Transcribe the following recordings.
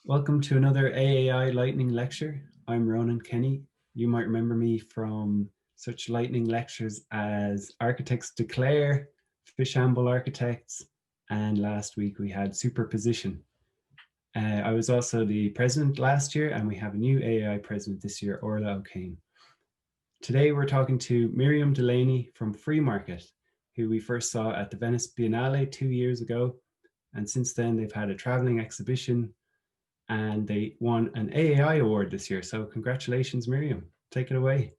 Welcome to another AAI Lightning Lecture. I'm Rónan Kenny. You might remember me from such lightning lectures as Architects Declare, Fishamble Architects, and last week we had Superposition. I was also the president last year, and we have a new AAI president this year, Orla O'Kane. Today we're talking to Miriam Delaney from Freemarket, who we first saw at the Venice Biennale 2 years ago. And since then they've had a traveling exhibition and they won an AAI award this year. So congratulations, Miriam. Take it away.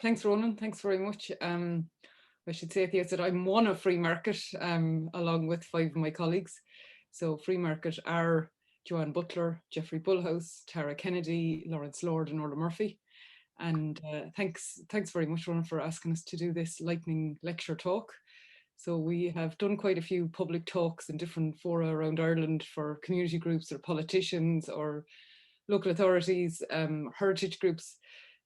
Thanks, Ronan. Thanks very much. I should say at the outset, I'm one of Freemarket, along with 5 of my colleagues. So Freemarket are Joanne Butler, Jeffrey Bullhouse, Tara Kennedy, Lawrence Lord, and Orla Murphy. And thanks very much, Ronan, for asking us to do this lightning lecture talk. So we have done quite a few public talks in different fora around Ireland for community groups or politicians or local authorities, heritage groups.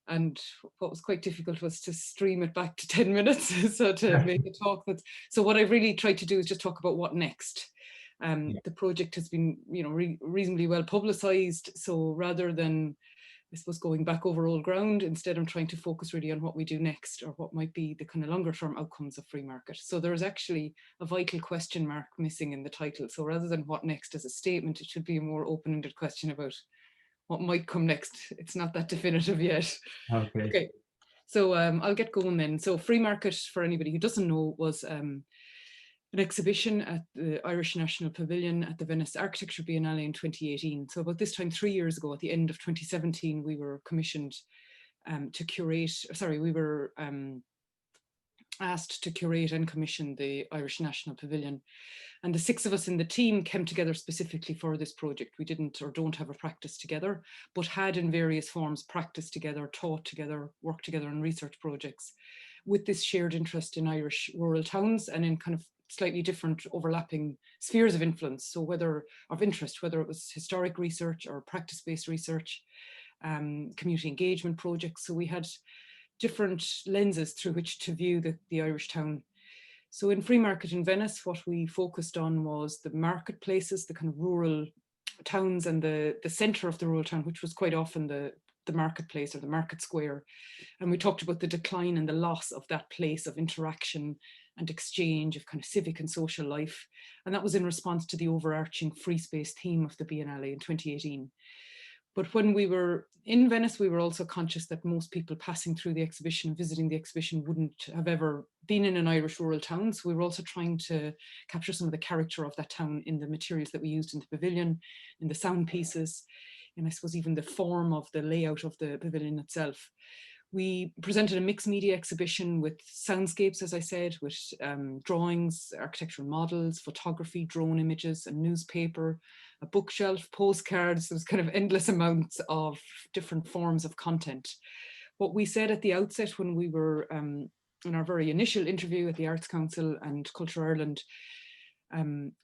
And what was quite difficult was to stream it back to 10 minutes. So to make a talk so what I've really tried to do is just talk about what next. The project has been, reasonably well publicized. So rather than, I suppose, going back over old ground, instead I'm trying to focus really on what we do next, or what might be the kind of longer term outcomes of Freemarket. So there is actually a vital question mark missing in the title. So rather than what next as a statement, it should be a more open-ended question about what might come next. It's not that definitive yet. Okay. So I'll get going then. So Freemarket, for anybody who doesn't know, was an exhibition at the Irish National Pavilion at the Venice Architecture Biennale in 2018. So about this time, 3 years ago, at the end of 2017, we were commissioned to curate, we were asked to curate and commission the Irish National Pavilion. And the 6 of us in the team came together specifically for this project. We didn't or don't have a practice together, but had in various forms practiced together, taught together, worked together on research projects with this shared interest in Irish rural towns and in kind of slightly different overlapping spheres of influence. So whether of interest, whether it was historic research or practice-based research, community engagement projects. So we had different lenses through which to view the Irish town. So in Freemarket in Venice, what we focused on was the marketplaces, the kind of rural towns, and the centre of the rural town, which was quite often the marketplace or the market square. And we talked about the decline and the loss of that place of interaction and exchange of kind of civic and social life. And that was in response to the overarching free space theme of the Biennale in 2018. But when we were in Venice, we were also conscious that most people passing through the exhibition, visiting the exhibition, wouldn't have ever been in an Irish rural town. So we were also trying to capture some of the character of that town in the materials that we used in the pavilion, in the sound pieces, and I suppose even the form of the layout of the pavilion itself. We presented a mixed media exhibition with soundscapes, as I said, with drawings, architectural models, photography, drone images, a newspaper, a bookshelf, postcards. There was kind of endless amounts of different forms of content. What we said at the outset when we were in our very initial interview at the Arts Council and Culture Ireland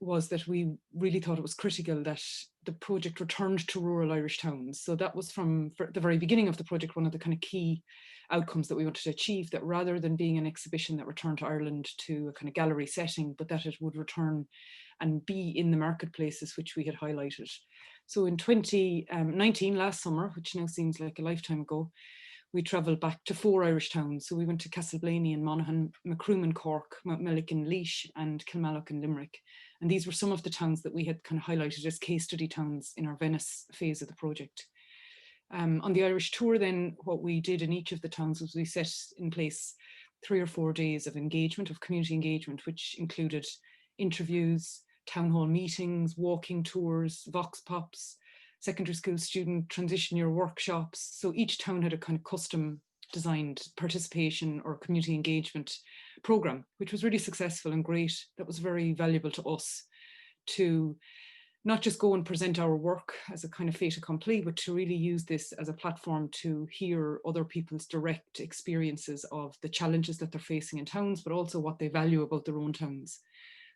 was that we really thought it was critical that the project returned to rural Irish towns. So that was from the very beginning of the project, one of the kind of key outcomes that we wanted to achieve, that rather than being an exhibition that returned to Ireland to a kind of gallery setting, but that it would return and be in the marketplaces which we had highlighted. So in 2019, last summer, which now seems like a lifetime ago, we travelled back to 4 Irish towns. So we went to Castleblaney in Monaghan, Macroom in Cork, Mountmellick in Laois, and Kilmallock in Limerick. And these were some of the towns that we had kind of highlighted as case study towns in our Venice phase of the project. On the Irish tour then, what we did in each of the towns was we set in place 3 or 4 days of engagement, of community engagement, which included interviews, town hall meetings, walking tours, vox pops, secondary school student transition year workshops. So each town had a kind of custom designed participation or community engagement program, which was really successful and great. That was very valuable to us to not just go and present our work as a kind of fait accompli, but to really use this as a platform to hear other people's direct experiences of the challenges that they're facing in towns, but also what they value about their own towns.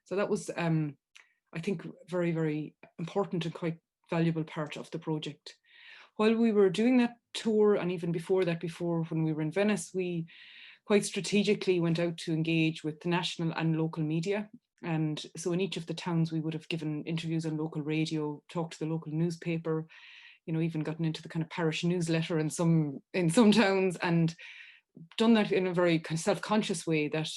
So that was, I think, very, very important and quite valuable part of the project. While we were doing that tour, and even before that, before when we were in Venice, we quite strategically went out to engage with the national and local media. And so in each of the towns, we would have given interviews on local radio, talked to the local newspaper, you know, even gotten into the kind of parish newsletter in some towns, and done that in a very kind of self-conscious way, that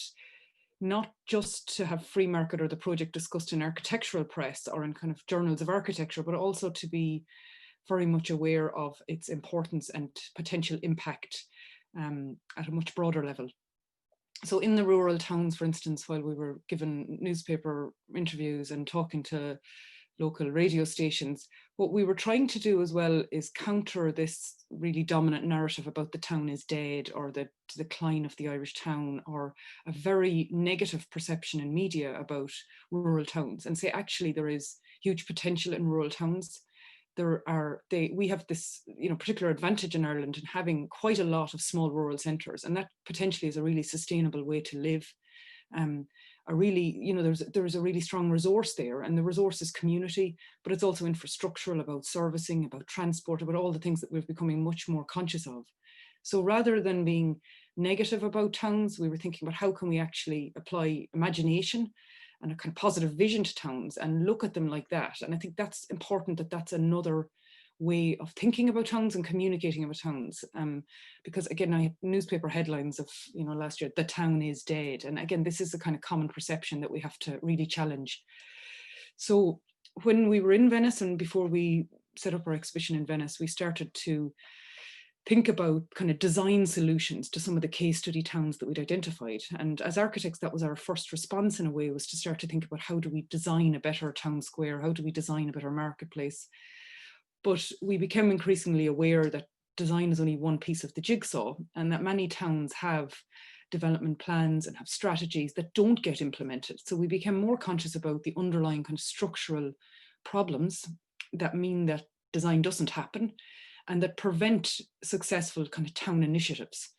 not just to have Freemarket or the project discussed in architectural press or in kind of journals of architecture, but also to be very much aware of its importance and potential impact at a much broader level. So in the rural towns, for instance, while we were given newspaper interviews and talking to local radio stations, what we were trying to do as well is counter this really dominant narrative about the town is dead, or the decline of the Irish town, or a very negative perception in media about rural towns, and say actually there is huge potential in rural towns. We have this, you know, particular advantage in Ireland in having quite a lot of small rural centres, and that potentially is a really sustainable way to live. A really, you know, there's a really strong resource there, and the resource is community, but it's also infrastructural, about servicing, about transport, about all the things that we're becoming much more conscious of. So rather than being negative about towns, we were thinking about how can we actually apply imagination and a kind of positive vision to towns and look at them like that. And I think that's important, that that's another way of thinking about towns and communicating about towns. Because again, I had newspaper headlines of, you know, last year, the town is dead. And again, this is a kind of common perception that we have to really challenge. So when we were in Venice, and before we set up our exhibition in Venice, we started to think about kind of design solutions to some of the case study towns that we'd identified. And as architects, that was our first response in a way, was to start to think about how do we design a better town square? How do we design a better marketplace? But we became increasingly aware that design is only one piece of the jigsaw, and that many towns have development plans and have strategies that don't get implemented. So we became more conscious about the underlying kind of structural problems that mean that design doesn't happen and that prevent successful kind of town initiatives.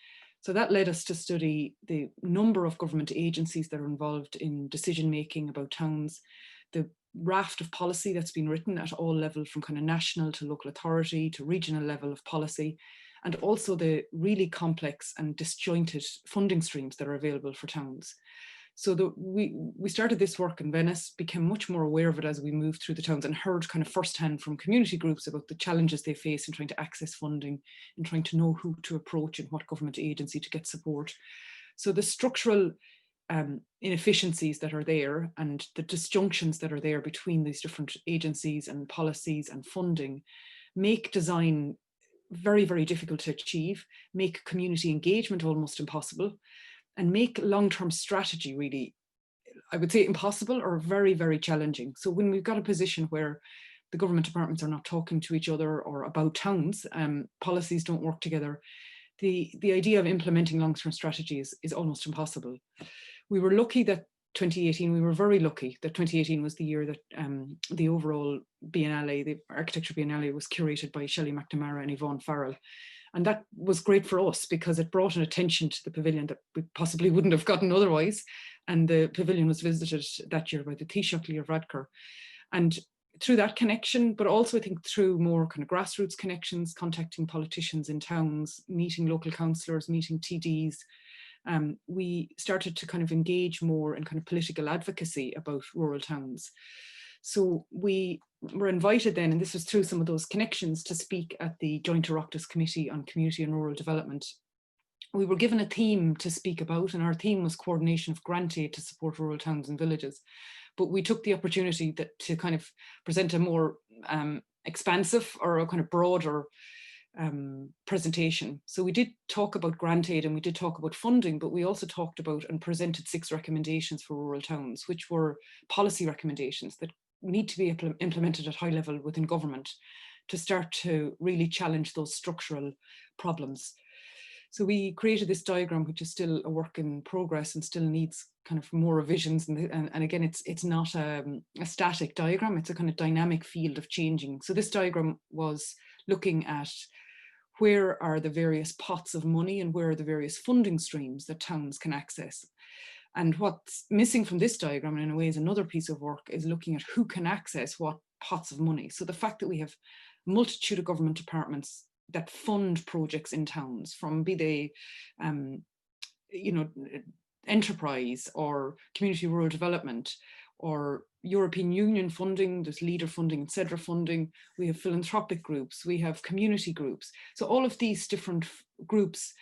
So that led us to study the number of government agencies that are involved in decision-making about towns, the raft of policy that's been written at all levels, from kind of national to local authority to regional level of policy, and also the really complex and disjointed funding streams that are available for towns. So we started this work in Venice, became much more aware of it as we moved through the towns, and heard kind of firsthand from community groups about the challenges they face in trying to access funding, in trying to know who to approach and what government agency to get support. So the structural inefficiencies that are there and the disjunctions that are there between these different agencies and policies and funding make design very, very difficult to achieve, make community engagement almost impossible, and make long-term strategy really, I would say, impossible or very, very challenging. So when we've got a position where the government departments are not talking to each other or about towns, policies don't work together, the idea of implementing long-term strategies is almost impossible. We were lucky that 2018, we were very lucky that 2018 was the year that the overall Biennale, the Architecture Biennale, was curated by Shelley McNamara and Yvonne Farrell. And that was great for us because it brought an attention to the pavilion that we possibly wouldn't have gotten otherwise. And the pavilion was visited that year by the Taoiseach Leo Varadkar. And through that connection, but also I think through more kind of grassroots connections, contacting politicians in towns, meeting local councillors, meeting TDs, we started to kind of engage more in kind of political advocacy about rural towns. So we were invited then, and this was through some of those connections, to speak at the Joint Oireachtas Committee on Community and Rural Development. We were given a theme to speak about, and our theme was coordination of grant aid to support rural towns and villages. But we took the opportunity to kind of present a more expansive or a kind of broader presentation. So we did talk about grant aid and we did talk about funding, but we also talked about and presented 6 recommendations for rural towns, which were policy recommendations that need to be implemented at high level within government to start to really challenge those structural problems. So we created this diagram, which is still a work in progress and still needs kind of more revisions. And again, it's not a static diagram, it's a kind of dynamic field of changing. So this diagram was looking at where are the various pots of money and where are the various funding streams that towns can access. And what's missing from this diagram, and in a way is another piece of work, is looking at who can access what pots of money. So the fact that we have a multitude of government departments that fund projects in towns, from be they, enterprise or community rural development or European Union funding, there's leader funding and CEDRA funding, we have philanthropic groups, we have community groups. So all of these different groups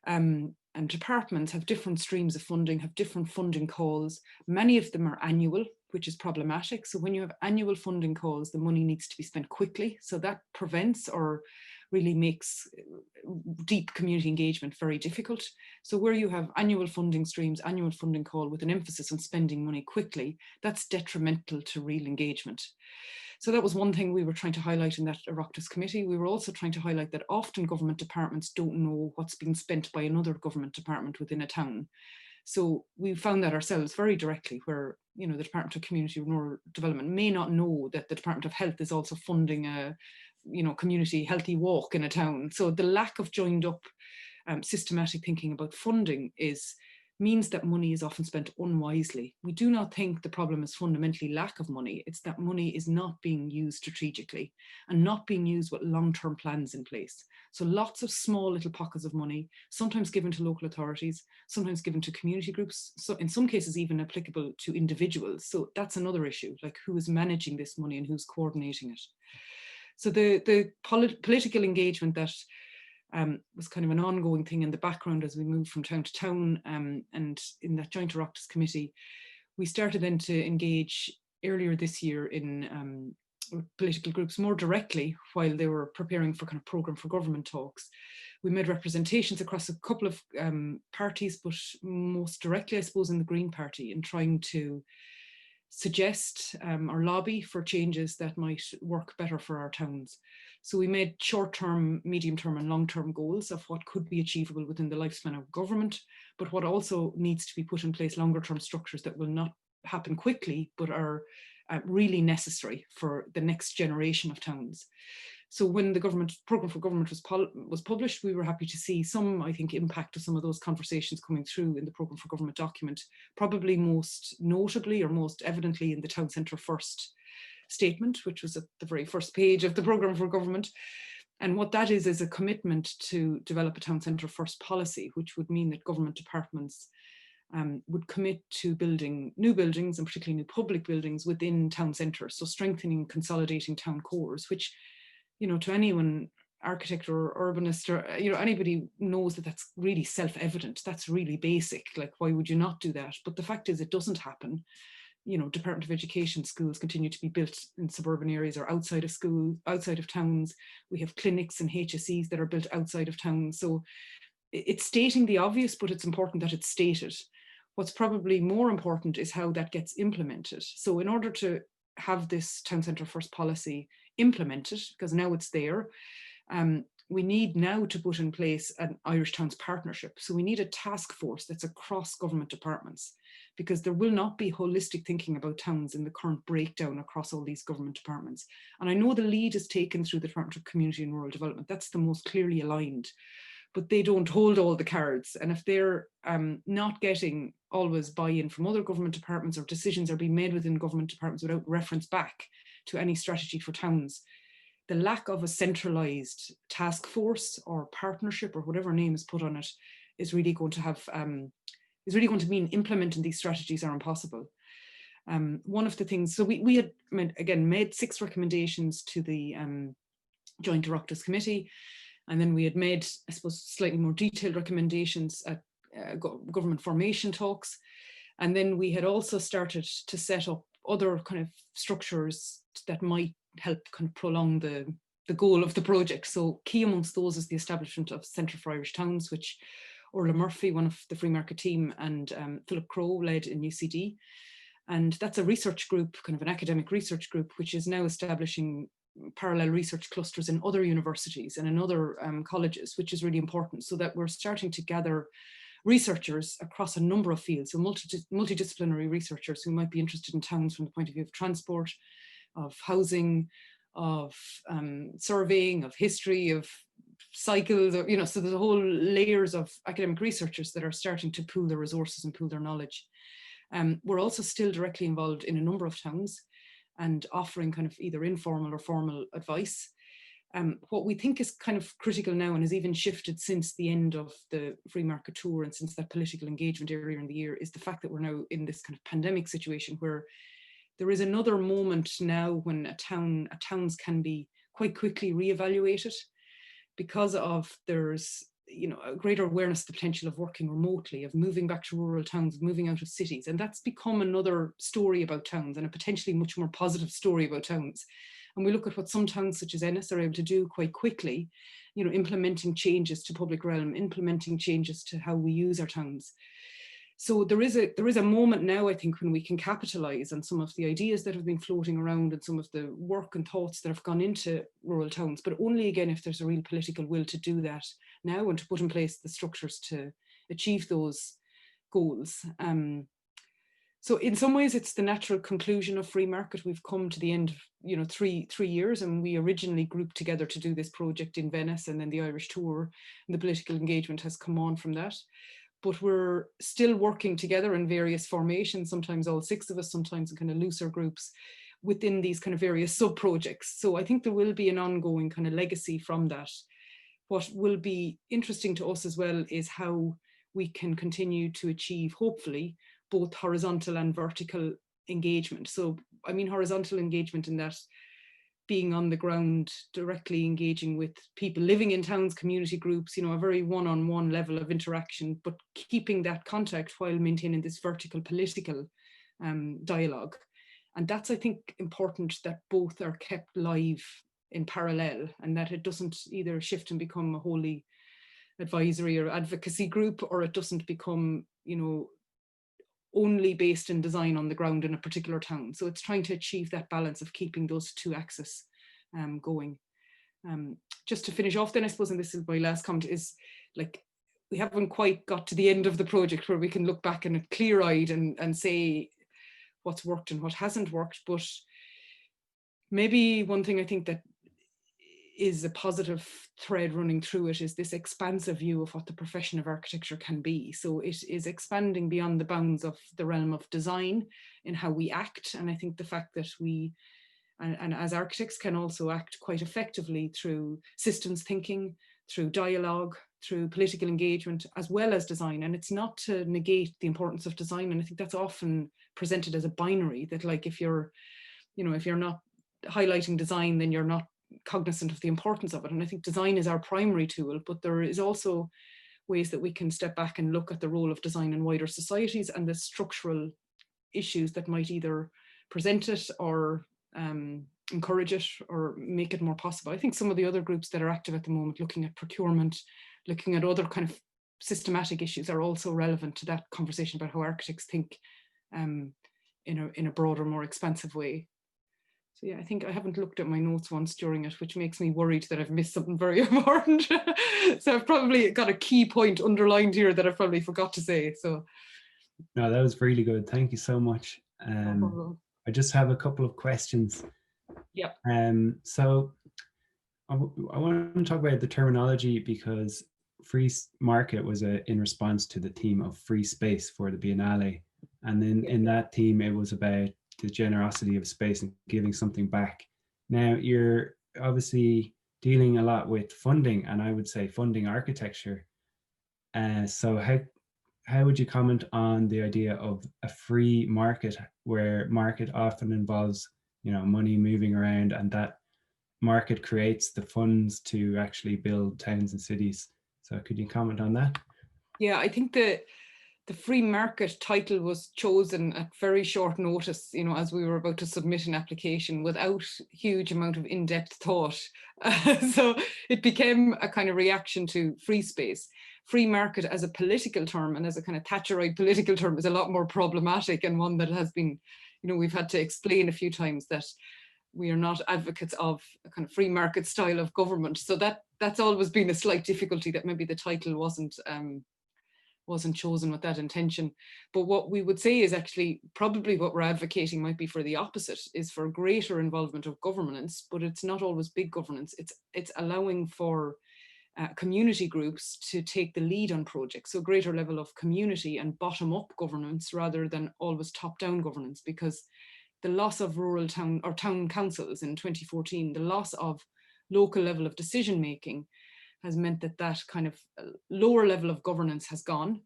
and departments have different streams of funding, have different funding calls. Many of them are annual, which is problematic. So when you have annual funding calls, the money needs to be spent quickly. So that prevents or really makes deep community engagement very difficult. So where you have annual funding streams, annual funding call with an emphasis on spending money quickly, that's detrimental to real engagement. So that was one thing we were trying to highlight in that Oireachtas committee. We were also trying to highlight that often government departments don't know what's being spent by another government department within a town. So we found that ourselves very directly, where the Department of Community and Rural Development may not know that the Department of Health is also funding a community healthy walk in a town. So the lack of joined up systematic thinking about funding means that money is often spent unwisely. We do not think the problem is fundamentally lack of money. It's that money is not being used strategically and not being used with long-term plans in place. So lots of small little pockets of money, sometimes given to local authorities, sometimes given to community groups, so in some cases even applicable to individuals. So that's another issue, like who is managing this money and who's coordinating it. So the political engagement that was kind of an ongoing thing in the background as we moved from town to town, and in that joint Oireachtas committee, we started then to engage earlier this year in political groups more directly while they were preparing for kind of programme for government talks. We made representations across a couple of parties, but most directly, I suppose, in the Green Party, in trying to suggest or lobby for changes that might work better for our towns. So we made short-term, medium-term and long-term goals of what could be achievable within the lifespan of government, but what also needs to be put in place longer-term structures that will not happen quickly, but are really necessary for the next generation of towns. So when the programme for government was published, we were happy to see some, I think, impact of some of those conversations coming through in the programme for government document, probably most notably or most evidently in the Town Centre First statement, which was at the very first page of the programme for government. And what that is a commitment to develop a Town Centre First policy, which would mean that government departments would commit to building new buildings, and particularly new public buildings within town centres. So strengthening, consolidating town cores, which, to anyone, architect or urbanist or, anybody knows that that's really self-evident. That's really basic. Like, why would you not do that? But the fact is it doesn't happen. Department of Education schools continue to be built in suburban areas or outside of school, outside of towns. We have clinics and HSEs that are built outside of towns. So it's stating the obvious, but it's important that it's stated. What's probably more important is how that gets implemented. So in order to have this Town Centre First policy implemented, because now it's there, we need now to put in place an Irish Towns Partnership. So we need a task force that's across government departments, because there will not be holistic thinking about towns in the current breakdown across all these government departments. And I know the lead is taken through the Department of Community and Rural Development. That's the most clearly aligned, but they don't hold all the cards. And if they're not getting always buy-in from other government departments, or decisions are being made within government departments without reference back to any strategy for towns, the lack of a centralised task force or partnership or whatever name is put on it is really going to have mean implementing these strategies are impossible. One of the things, so we had again made 6 recommendations to the Joint Oireachtas Committee, and then we had made, I suppose, slightly more detailed recommendations at government formation talks, and then we had also started to set up other kind of structures that might help kind of prolong the goal of the project. So key amongst those is the establishment of Centre for Irish Towns, which Orla Murphy, one of the Freemarket team, and Philip Crowe led in UCD. And that's a research group, kind of an academic research group, which is now establishing parallel research clusters in other universities and in other colleges, which is really important, so that we're starting to gather researchers across a number of fields, so multidisciplinary researchers who might be interested in towns from the point of view of transport, of housing, of surveying, of history, of cycles, or, so there's a whole layers of academic researchers that are starting to pool their resources and pool their knowledge. We're also still directly involved in a number of towns and offering kind of either informal or formal advice. What we think is kind of critical now, and has even shifted since the end of the free market tour and since that political engagement earlier in the year, is the fact that we're now in this kind of pandemic situation where there is another moment now when towns can be quite quickly reevaluated because of there's a greater awareness of the potential of working remotely, of moving back to rural towns, of moving out of cities. And that's become another story about towns, and a potentially much more positive story about towns. And we look at what some towns such as Ennis are able to do quite quickly, implementing changes to public realm, implementing changes to how we use our towns. So there is a moment now, I think, when we can capitalize on some of the ideas that have been floating around and some of the work and thoughts that have gone into rural towns, but only again if there's a real political will to do that now and to put in place the structures to achieve those goals. So in some ways, it's the natural conclusion of free market. We've come to the end of, 3 years, and we originally grouped together to do this project in Venice, and then the Irish tour, and the political engagement has come on from that. But we're still working together in various formations, sometimes all 6 of us, sometimes in kind of looser groups within these kind of various sub-projects. So I think there will be an ongoing kind of legacy from that. What will be interesting to us as well is how we can continue to achieve, hopefully, both horizontal and vertical engagement. So I mean horizontal engagement in that being on the ground, directly engaging with people living in towns, community groups, a very one-on-one level of interaction, but keeping that contact while maintaining this vertical political dialogue. And that's, I think, important that both are kept live in parallel, and that it doesn't either shift and become a wholly advisory or advocacy group, or it doesn't become, only based in design on the ground in a particular town. So it's trying to achieve that balance of keeping those 2 axes going. Just to finish off then, I suppose, and this is my last comment, is like, we haven't quite got to the end of the project where we can look back and clear-eyed and say what's worked and what hasn't worked. But maybe one thing I think that is a positive thread running through it is this expansive view of what the profession of architecture can be. So it is expanding beyond the bounds of the realm of design in how we act. And I think the fact that we, and as architects, can also act quite effectively through systems thinking, through dialogue, through political engagement, as well as design. And it's not to negate the importance of design. And I think that's often presented as a binary, that like if you're not highlighting design, then you're not cognizant of the importance of it. And I think design is our primary tool, but there is also ways that we can step back and look at the role of design in wider societies and the structural issues that might either present it or encourage it or make it more possible. I think some of the other groups that are active at the moment, looking at procurement, looking at other kind of systematic issues, are also relevant to that conversation about how architects think in a broader, more expansive way. So yeah, I think I haven't looked at my notes once during it, which makes me worried that I've missed something very important. So I've probably got a key point underlined here that I probably forgot to say. So no, that was really good. Thank you so much. no I just have a couple of questions. Yeah. So I want to talk about the terminology, because free market was in response to the theme of free space for the Biennale. And then in that theme, it was about the generosity of space and giving something back. Now, you're obviously dealing a lot with funding, and I would say funding architecture. So how would you comment on the idea of a free market, where market often involves, money moving around, and that market creates the funds to actually build towns and cities? So could you comment on that? Yeah, I think the free market title was chosen at very short notice, as we were about to submit an application without huge amount of in-depth thought. So it became a kind of reaction to free space. Free market as a political term and as a kind of Thatcherite political term is a lot more problematic, and one that has been, we've had to explain a few times that we are not advocates of a kind of free market style of government. So that's always been a slight difficulty, that maybe the title wasn't chosen with that intention. But what we would say is actually probably what we're advocating might be for the opposite, is for greater involvement of governance, but it's not always big governance. It's allowing for community groups to take the lead on projects. So greater level of community and bottom up governance rather than always top down governance, because the loss of rural town or town councils in 2014, the loss of local level of decision making has meant that that kind of lower level of governance has gone.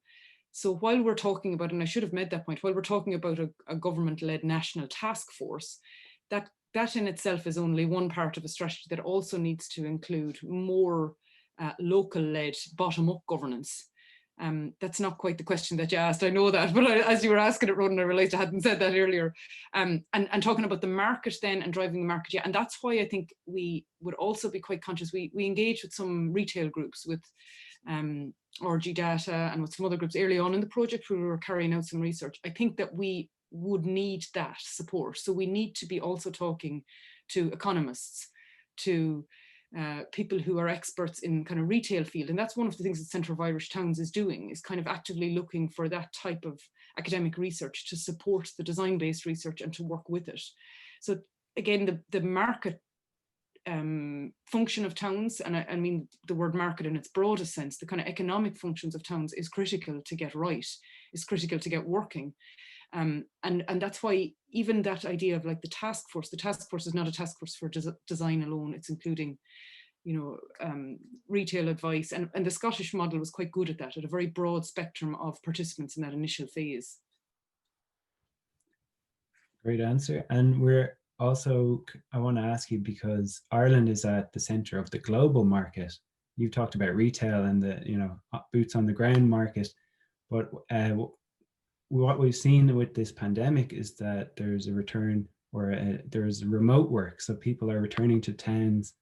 So while we're talking about, and I should have made that point, while we're talking about a government-led national task force, that in itself is only one part of a strategy that also needs to include more local-led bottom-up governance. That's not quite the question that you asked, I know that, but as you were asking it, Rónan, I realized I hadn't said that earlier. And talking about the market then and driving the market, yeah, and that's why I think we would also be quite conscious. We engage with some retail groups, with RG Data and with some other groups early on in the project where we were carrying out some research. I think that we would need that support. So we need to be also talking to economists, to people who are experts in kind of retail field. And that's one of the things that Centre of Irish Towns is doing, is kind of actively looking for that type of academic research to support the design-based research and to work with it. So again, the market function of towns, and I mean the word market in its broadest sense, the kind of economic functions of towns is critical to get right, is critical to get working. And that's why even that idea of like the task force is not a task force for design alone. It's including, retail advice. And the Scottish model was quite good at that, at a very broad spectrum of participants in that initial phase. Great answer. And we're also, I want to ask you, because Ireland is at the center of the global market. You've talked about retail and the, boots on the ground market, but what we've seen with this pandemic is that there's a return, or there's remote work. So people are returning to towns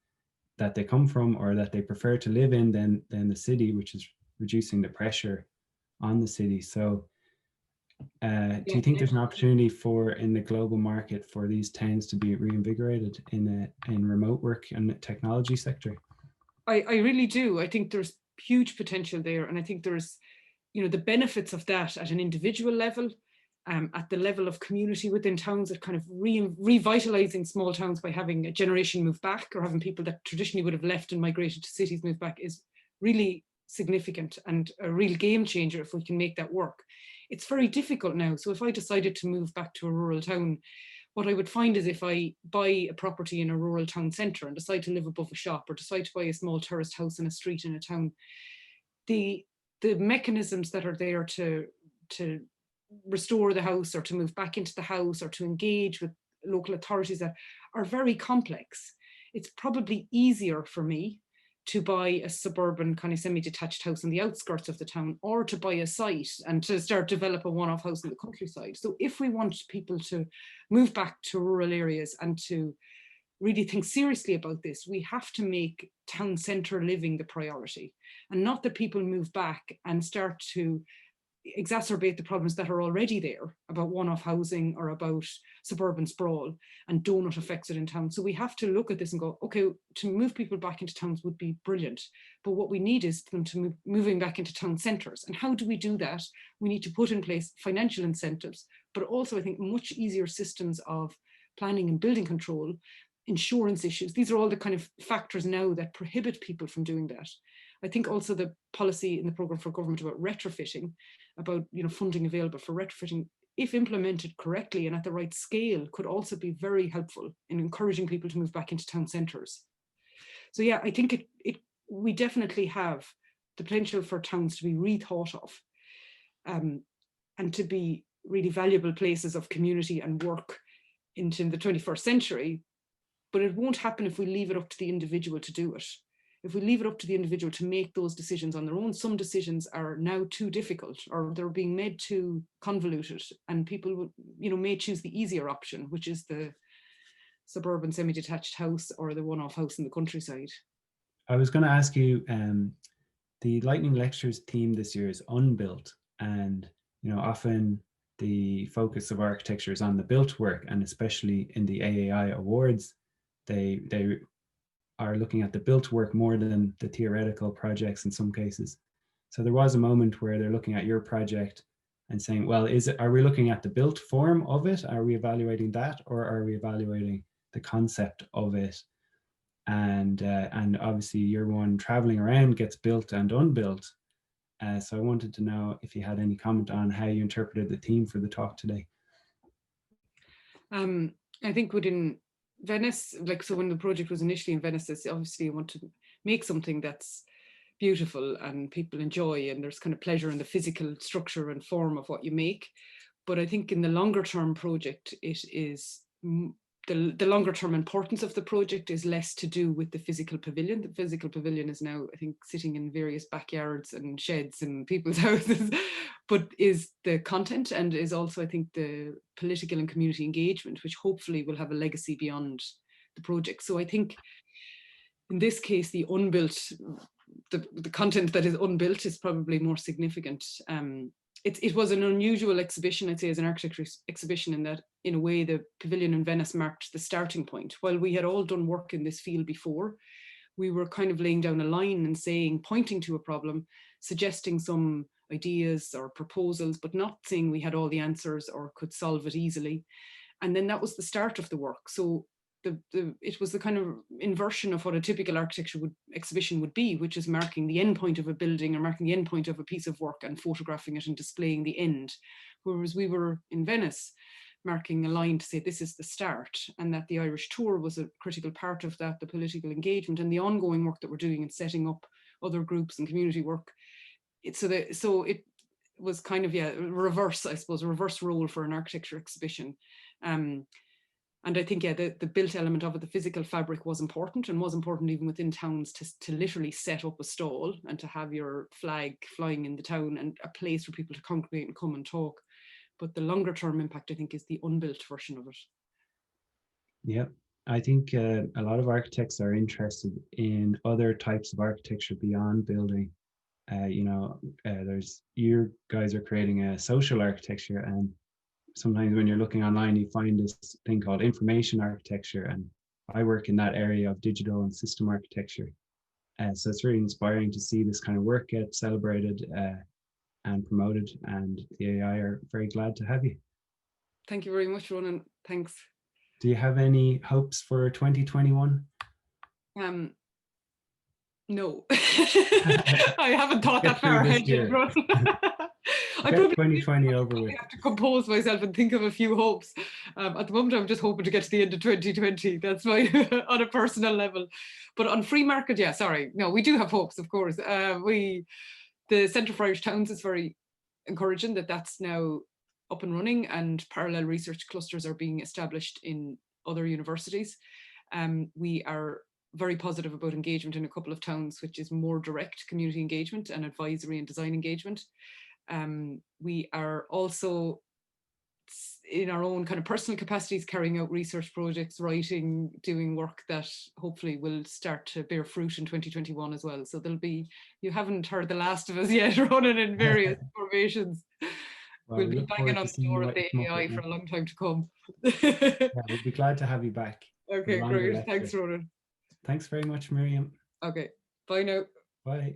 that they come from or that they prefer to live in than the city, which is reducing the pressure on the city. So do you think there's an opportunity in the global market for these towns to be reinvigorated in remote work and the technology sector? I really do. I think there's huge potential there. And I think there's, the benefits of that at an individual level, at the level of community within towns, at kind of revitalizing small towns by having a generation move back, or having people that traditionally would have left and migrated to cities move back, is really significant and a real game changer if we can make that work. It's very difficult now. So if I decided to move back to a rural town, what I would find is if I buy a property in a rural town centre and decide to live above a shop, or decide to buy a small terraced house in a street in a town, the mechanisms that are there to restore the house, or to move back into the house, or to engage with local authorities that are very complex. It's probably easier for me to buy a suburban kind of semi-detached house on the outskirts of the town, or to buy a site and to start develop a one-off house in the countryside. So if we want people to move back to rural areas and to really think seriously about this, we have to make town centre living the priority, and not that people move back and start to exacerbate the problems that are already there about one-off housing or about suburban sprawl and donut effects it in town. So we have to look at this and go, okay, to move people back into towns would be brilliant, but what we need is them to moving back into town centres. And how do we do that? We need to put in place financial incentives, but also I think much easier systems of planning and building control, insurance issues. These are all the kind of factors now that prohibit people from doing that. I think also the policy in the programme for government about retrofitting, about funding available for retrofitting, if implemented correctly and at the right scale, could also be very helpful in encouraging people to move back into town centres. So yeah, I think we definitely have the potential for towns to be rethought of, and to be really valuable places of community and work into the 21st century. But it won't happen if we leave it up to the individual to do it. If we leave it up to the individual to make those decisions on their own, some decisions are now too difficult, or they're being made too convoluted, and people may choose the easier option, which is the suburban semi-detached house or the one-off house in the countryside. I was going to ask you, the Lightning Lectures theme this year is Unbuilt, and often the focus of architecture is on the built work, and especially in the AAI awards, they are looking at the built work more than the theoretical projects in some cases. So there was a moment where they're looking at your project and saying, well, are we looking at the built form of it? Are we evaluating that, or are we evaluating the concept of it? And obviously your one traveling around gets built and unbuilt. So I wanted to know if you had any comment on how you interpreted the theme for the talk today. I think within Venice, like, so when the project was initially in Venice, it's obviously you want to make something that's beautiful and people enjoy, and there's kind of pleasure in the physical structure and form of what you make. But I think in the longer term project, it is the longer term importance of the project is less to do with the physical pavilion. The physical pavilion is now, I think, sitting in various backyards and sheds in people's houses, but is the content, and is also, I think, the political and community engagement, which hopefully will have a legacy beyond the project. So I think in this case, the unbuilt, the content that is unbuilt is probably more significant. It was an unusual exhibition, I'd say, as an architecture exhibition, in that, in a way, the pavilion in Venice marked the starting point. While we had all done work in this field before, we were kind of laying down a line and saying, pointing to a problem, suggesting some ideas or proposals, but not saying we had all the answers or could solve it easily. And then that was the start of the work. So it was the kind of inversion of what a typical architecture exhibition would be, which is marking the end point of a building or marking the end point of a piece of work and photographing it and displaying the end. Whereas we were in Venice marking a line to say this is the start, and that the Irish tour was a critical part of that, the political engagement and the ongoing work that we're doing in setting up other groups and community work. So it was kind of, yeah, reverse, I suppose, a reverse role for an architecture exhibition. And I think, yeah, the built element of it, the physical fabric, was important, and was important even within towns, to literally set up a stall and to have your flag flying in the town and a place for people to congregate and come and talk. But the longer term impact, I think, is the unbuilt version of it. Yeah, I think a lot of architects are interested in other types of architecture beyond building. There's, you guys are creating a social architecture, and sometimes when you're looking online, you find this thing called information architecture, and I work in that area of digital and system architecture. So it's really inspiring to see this kind of work get celebrated and promoted, and the AAI are very glad to have you. Thank you very much, Rónan. Thanks. Do you have any hopes for 2021? No, I haven't thought that far ahead yet. I probably 2020 over with. have to compose myself and think of a few hopes. At the moment, I'm just hoping to get to the end of 2020. That's my on a personal level. But on Freemarket, yeah, sorry, no, we do have hopes, of course. The Centre for Irish Towns is very encouraging that that's now up and running, and parallel research clusters are being established in other universities. We are very positive about engagement in a couple of towns, which is more direct community engagement and advisory and design engagement. We are also, in our own kind of personal capacities, carrying out research projects, writing, doing work that hopefully will start to bear fruit in 2021 as well. So there'll be, you haven't heard the last of us yet, running in various formations. Well, we'll be banging on the door of the AAI for a long time to come. Yeah, we'll be glad to have you back. Okay, great. Thanks, Rónan. Thanks very much, Miriam. Okay, bye now. Bye.